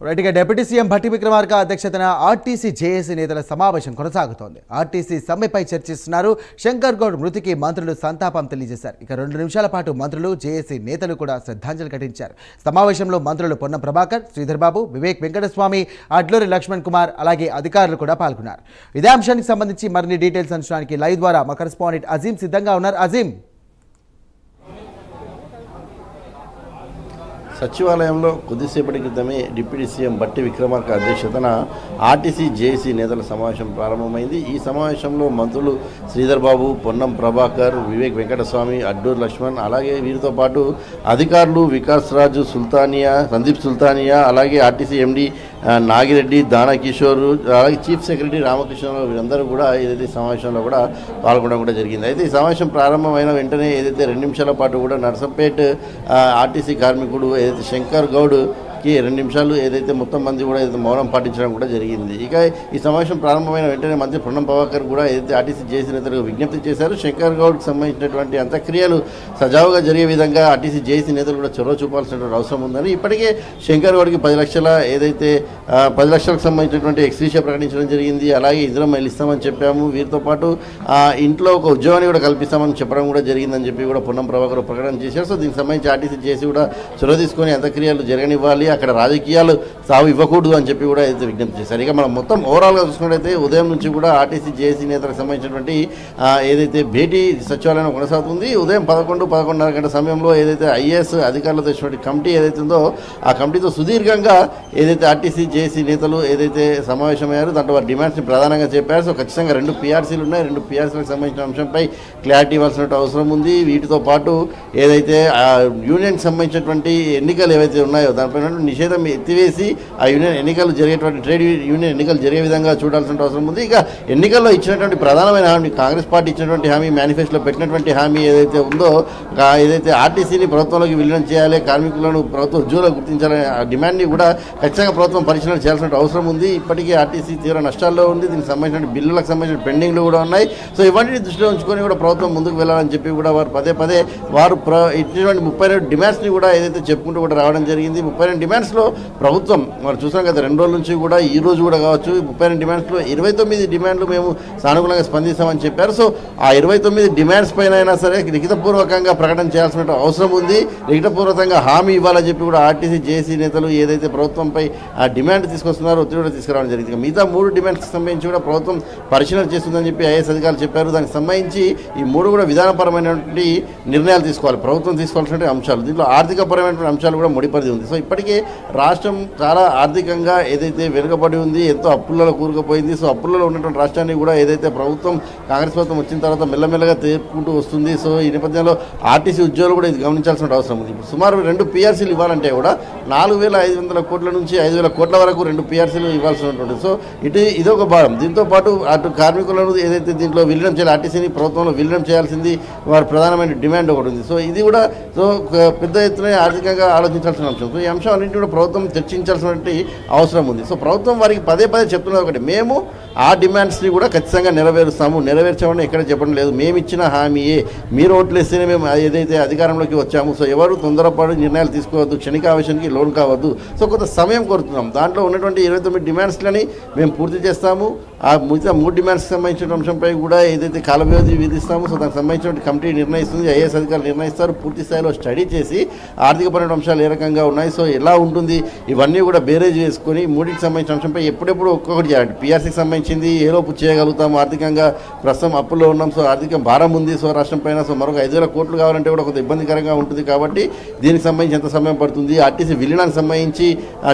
రైట్గా deputy CM Bhatti Vikramarka అధ్యక్షతన RTC JAC నేతల సమావేశం కొనసాగుతోంది. ఆర్టీసీ సమ్మెపై చర్చిస్తున్నారు. శంకర్ గౌడ్ మృతికి మంత్రులు సంతాపం తెలియజేశారు. ఇక 2 నిమిషాల పాటు మంత్రులు జేఏసీ నేతలు కూడా శ్రద్ధాంజలి ఘటించారు. సమావేశంలో మంత్రులు పొన్నం ప్రభాకర్, శ్రీధర్ బాబు, వివేక్ వెంకటస్వామి, అడ్లూరి లక్ష్మణ్ కుమార్ అలాగే అధికారులు కూడా పాల్గొన్నారు. ఇదే అంశానికి సంబంధించి మరిన్ని డీటెయిల్స్ అంచడానికి లైవ్ ద్వారా మా కరెస్పాండెంట్ అజీం సిద్ధంగా ఉన్నారు. అజీం, సచివాలయంలో కొద్దిసేపటి క్రితమే డిప్యూటీ సీఎం భట్టి విక్రమార్క అధ్యక్షతన ఆర్టీసీ జేఏసీ నేతల సమావేశం ప్రారంభమైంది. ఈ సమావేశంలో మంత్రులు శ్రీధర్ బాబు, పొన్నం ప్రభాకర్, వివేక్ వెంకటస్వామి, అడ్డూరు లక్ష్మణ్ అలాగే వీరితో పాటు అధికారులు వికాస్ రాజు, సందీప్ సుల్తానియా అలాగే ఆర్టీసీ ఎండీ నాగిరెడ్డి, దానకిషోర్ అలాగే చీఫ్ సెక్రటరీ రామకృష్ణరావు వీరందరూ కూడా ఏదైతే సమావేశంలో కూడా పాల్గొనడం కూడా జరిగింది. అయితే ఈ సమావేశం ప్రారంభమైన వెంటనే ఏదైతే 2 నిమిషాల పాటు కూడా నర్సంపేట్ ఆర్టీసీ కార్మికుడు ఏదైతే శంకర్ గౌడ్ కి 2 నిమిషాలు ఏదైతే మొత్తం మంది కూడా ఏదైతే మౌనం పాటించడం కూడా జరిగింది. ఇక ఈ సమావేశం ప్రారంభమైన వెంటనే మంత్రి పొన్నం ప్రభాకర్ కూడా ఏదైతే ఆర్టీసీ జేఏసీ నేతలకు విజ్ఞప్తి చేశారు. శంకర్ గౌడ్కి సంబంధించినటువంటి అంత్యక్రియలు సజావుగా జరిగే విధంగా ఆర్టీసీ జేఏసీ నేతలు కూడా చొరవ చూపాల్సినటువంటి అవసరం ఉందని ఇప్పటికే శంకర్ గౌడ్కి 10 లక్షల ఏదైతే 10 లక్షలకు సంబంధించినటువంటి ఎక్స్గ్రేషియా ప్రకటించడం జరిగింది. అలాగే ఇద్దరం మైలు ఇస్తామని చెప్పాము. వీరితో పాటు ఇంట్లో ఒక ఉద్యోగాన్ని కూడా కల్పిస్తామని చెప్పడం కూడా జరిగిందని చెప్పి కూడా పొన్నం ప్రభాకర్ ప్రకటన చేశారు. సో దీనికి సంబంధించి ఆర్టీసీ జేఏసీ కూడా చొరవ తీసుకొని అంత్యక్రియలు జరగనివ్వాలి, అక్కడ రాజకీయాలు సాగు ఇవ్వకూడదు అని చెప్పి కూడా అయితే విజ్ఞప్తి చేశారు. ఇక మనం మొత్తం ఓవరాల్గా చూసుకున్నట్లయితే ఉదయం నుంచి కూడా ఆర్టీసీ జేఏసీ నేతలకు సంబంధించినటువంటి ఏదైతే భేటీ సచివాలయం కొనసాగుతుంది. ఉదయం 11-11:30 గంటల సమయంలో ఏదైతే ఐఏఎస్ అధికారులతో వచ్చినటువంటి కమిటీ ఏదైతే ఉందో ఆ కమిటీతో సుదీర్ఘంగా ఏదైతే ఆర్టీసీ జేఏసీ నేతలు ఏదైతే సమావేశమయ్యారో దాంట్లో వారి డిమాండ్స్ని ప్రధానంగా చెప్పారు. సో ఖచ్చితంగా 2 పీఆర్సీలు ఉన్నాయి. 2 పీఆర్సీలకు సంబంధించిన అంశంపై క్లారిటీ ఇవ్వాల్సిన అవసరం ఉంది. వీటితో పాటు ఏదైతే యూనియన్కి సంబంధించినటువంటి ఎన్నికలు ఏవైతే ఉన్నాయో దానిపైన నిషేధం ఎత్తివేసి ఆ యూనియన్ ఎన్నికలు జరిగేటువంటి ట్రేడ్ యూనియన్ ఎన్నికలు జరిగే విధంగా చూడాల్సిన అవసరం ఉంది. ఇక ఎన్నికల్లో ఇచ్చినటువంటి ప్రధానమైన హామీ, కాంగ్రెస్ పార్టీ ఇచ్చినటువంటి హామీ, మేనిఫెస్టోలో పెట్టినటువంటి హామీ ఏదైతే ఉందో ఏదైతే ఆర్టీసీని ప్రభుత్వంలోకి విలీనం చేయాలి, కార్మికులను ప్రభుత్వ ఉద్యోగులు గుర్తించాలనే ఆ డిమాండ్ని కూడా ఖచ్చితంగా ప్రభుత్వం పరిశీలన చేయాల్సిన అవసరం ఉంది. ఇప్పటికీ ఆర్టీసీ తీవ్ర నష్టాల్లో ఉంది. దీనికి సంబంధించిన బిల్లులకు సంబంధించిన పెండింగ్లు కూడా ఉన్నాయి. సో ఇవన్నీ దృష్టిలో ఉంచుకొని కూడా ప్రభుత్వం ముందుకు వెళ్ళాలని చెప్పి కూడా వారు పదే వారు ఇచ్చినటువంటి 32 డిమాండ్స్ని కూడా ఏదైతే చెప్పుకుంటూ కూడా రావడం జరిగింది. 32 డిమాండ్స్లో ప్రభుత్వం మనం చూసాం కదా 2 రోజుల నుంచి కూడా ఈ రోజు కూడా కావచ్చు 32 డిమాండ్స్లో 29 డిమాండ్లు మేము సానుకూలంగా స్పందిస్తామని చెప్పారు. సో ఆ 29 డిమాండ్స్ పైన అయినా సరే లిఖితపూర్వకంగా ప్రకటన చేయాల్సిన అవసరం ఉంది. లిఖితపూర్వకంగా హామీ ఇవ్వాలని చెప్పి కూడా ఆర్టీసీ జేఏసీ నేతలు ఏదైతే ప్రభుత్వంపై ఆ డిమాండ్ తీసుకొస్తున్నారో ఒత్తిడి కూడా తీసుకురావడం జరిగింది. మిగతా 3 డిమాండ్స్కి సంబంధించి కూడా ప్రభుత్వం పరిశీలన చేస్తుందని చెప్పి ఐఏఎస్ అధికారులు చెప్పారు. దానికి సంబంధించి ఈ 3 కూడా విధానపరమైనటువంటి నిర్ణయాలు తీసుకోవాలి, ప్రభుత్వం తీసుకోవాల్సిన అంశాలు. దీంట్లో ఆర్థికపరమైనటువంటి అంశాలు కూడా ముడిపడి ఉంది. సో ఇప్పటికే రాష్ట్రం చాలా ఆర్థికంగా ఏదైతే వెనుకబడి ఉంది, ఎంతో అప్పులలో కూరుకుపోయింది. సో అప్పులలో ఉన్నటువంటి రాష్ట్రాన్ని కూడా ఏదైతే ప్రభుత్వం కాంగ్రెస్ ప్రభుత్వం వచ్చిన తర్వాత మెల్లమెల్లగా తీర్పుకుంటూ వస్తుంది. సో ఈ నేపథ్యంలో ఆర్టీసీ ఉద్యోగులు కూడా ఇది గమనించాల్సిన అవసరం ఉంది. సుమారు 2 పీఆర్సీలు ఇవ్వాలంటే కూడా 4,500 కోట్ల నుంచి 5,000 కోట్ల వరకు 2 పీఆర్సీలు ఇవ్వాల్సి ఉంటుంది. సో ఇదొక భాగం. దీంతో పాటు అటు కార్మికులను ఏదైతే దీంట్లో విలీనం చేయాలి, ఆర్టీసీని ప్రభుత్వంలో విలీనం చేయాల్సింది వారి ప్రధానమైన డిమాండ్ ఒకటి ఉంది. సో ఇది కూడా పెద్ద ఎత్తున ఆర్థికంగా ఆలోచించాల్సిన అంశం. సో ఈ అంశం అన్నింటి కూడా ప్రభుత్వం చర్చించాల్సినటువంటి అవసరం ఉంది. సో ప్రభుత్వం వారికి పదే చెప్తున్నది ఒకటి, మేము ఆ డిమాండ్స్ని కూడా ఖచ్చితంగా నెరవేర్చామని ఎక్కడ చెప్పడం లేదు. మేము ఇచ్చిన హామీయే, మీరు ఓట్లు వేస్తేనే మేము ఏదైతే అధికారంలోకి వచ్చాము. సో ఎవరు తొందరపాటు నిర్ణయాలు తీసుకోవద్దు, క్షణికావేశానికి లోన్ కావద్దు. సో కొంత సమయం కోరుతున్నాం. దాంట్లో ఉన్నటువంటి 29 డిమాండ్స్లని మేము పూర్తి చేస్తాము. ఆ మిగతా 3 డిమాండ్స్కి సంబంధించిన అంశంపై కూడా ఏదైతే కాల వ్యవధి విధిస్తామో సో దానికి సంబంధించినటువంటి కమిటీ నిర్ణయిస్తుంది, ఐఏఎస్ అధికారులు నిర్ణయిస్తారు. పూర్తి స్థాయిలో స్టడీ చేసి ఆర్థికపరమైన అంశాలు ఏ రకంగా ఉన్నాయి, సో ఎలా ఉంటుంది ఇవన్నీ కూడా బేరేజ్ చేసుకొని 3కి సంబంధించిన అంశంపై ఎప్పుడెప్పుడు ఒక్కొక్కటి చేయాలి. పీఆర్సీకి సంబంధించింది ఏ లోపు చేయగలుగుతాము, ఆర్థికంగా ప్రస్తుతం అప్పుల్లో ఉన్నాం, సో ఆర్థిక భారం ఉంది సో రాష్ట్రం పైన. సో మరొక 5,000 కోట్లు కావాలంటే కూడా కొంత ఇబ్బందికరంగా ఉంటుంది. కాబట్టి దీనికి సంబంధించి ఎంత సమయం పడుతుంది, ఆర్టీసీ విలీనానికి సంబంధించి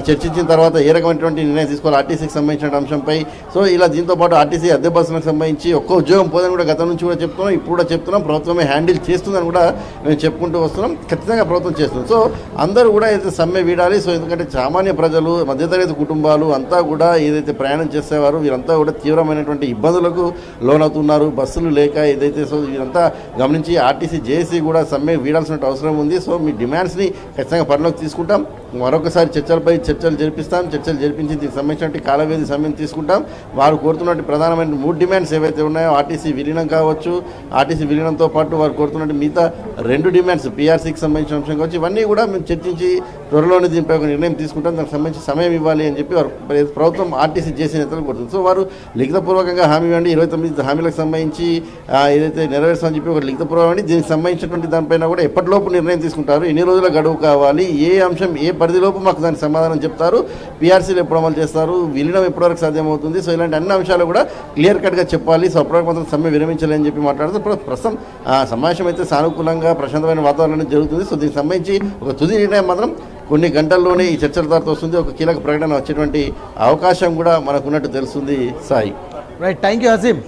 చర్చించిన తర్వాత ఏ రకమైనటువంటి నిర్ణయం తీసుకోవాలి ఆర్టీసీకి సంబంధించిన అంశంపై. సో ఇలా దీంతో పాటు ఆర్టీసీ అద్దె బస్సులకు సంబంధించి ఒక్క ఉద్యోగం పోదని కూడా గతం నుంచి కూడా చెప్తున్నాం, ఇప్పుడు కూడా చెప్తున్నాం. ప్రభుత్వమే హ్యాండిల్ చేస్తుందని కూడా మేము చెప్పుకుంటూ వస్తున్నాం. ఖచ్చితంగా ప్రభుత్వం చేస్తుంది. సో అందరూ కూడా ఏదైతే సమ్మె వీడాలి. సో ఎందుకంటే సామాన్య ప్రజలు, మధ్యతరగతి కుటుంబాలు అంతా కూడా ఏదైతే ప్రయాణం చేసేవారు వీరంతా కూడా తీవ్రమైనటువంటి ఇబ్బందులకు లోనవుతున్నారు. బస్సులు లేక ఏదైతే సో వీరంతా గమనించి ఆర్టీసీ జేఏసీ కూడా సమ్మె వీడాల్సిన అవసరం ఉంది. సో మీ డిమాండ్స్ని ఖచ్చితంగా పరిలోకి తీసుకుంటాం. మరొకసారి చర్చలు జరిపిస్తాం. చర్చలు జరిపించి దీనికి సంబంధించినటువంటి కాల వ్యవధి సమయం తీసుకుంటాం. వారు కోరుతున్నట్టు ప్రధానమైన 3 డిమాండ్స్ ఏవైతే ఉన్నాయో ఆర్టీసీ విలీనం కావచ్చు, ఆర్టీసీ విలీనంతో పాటు వారు కోరుతున్నట్టు మిగతా 2 డిమాండ్స్ పీఆర్సీకి సంబంధించిన అంశం కావచ్చు, ఇవన్నీ కూడా మేము చర్చించి త్వరలోనే దీనిపై ఒక నిర్ణయం తీసుకుంటాం, దానికి సంబంధించి సమయం ఇవ్వాలి అని చెప్పి వారు ప్రభుత్వం ఆర్టీసీ జేసీ నేతలు కోరుతుంది. సో వారు లిఖితపూర్వకంగా హామీ ఇవ్వండి, 29 హామీలకు సంబంధించి ఏదైతే నెరవేర్చామని చెప్పి ఒక లిఖితపూర్వకంగా దీనికి సంబంధించినటువంటి దానిపైన కూడా ఎప్పటిలోపు నిర్ణయం తీసుకుంటారు, ఎన్ని రోజుల గడువు కావాలి, ఏ అంశం ఏ పరిధిలోపు మాకు దానికి సమాధానం చెప్తారు, పీఆర్సీలు ఎప్పుడు అమలు చేస్తారు, విలీనం ఎప్పటివరకు సాధ్యమవుతుంది. సో ఇలాంటి అన్ని అంశాలు కూడా క్లియర్ కట్గా చెప్పాలి. సో అప్పటివరకు మాత్రం సమ్మె విరమించాలి అని చెప్పి మాట్లాడుతూ ప్రస్తుతం సమావేశం అయితే సానుకూలంగా ప్రశాంతమైన వాతావరణం జరుగుతుంది. సో దీనికి సంబంధించి ఒక తుది నిర్ణయం మాత్రం కొన్ని గంటల్లోనే ఈ చర్చల తర్వాత వస్తుంది. ఒక కీలక ప్రకటన వచ్చేటువంటి అవకాశం కూడా మనకున్నట్టు తెలుస్తుంది. Sai, right, thank you Azeem.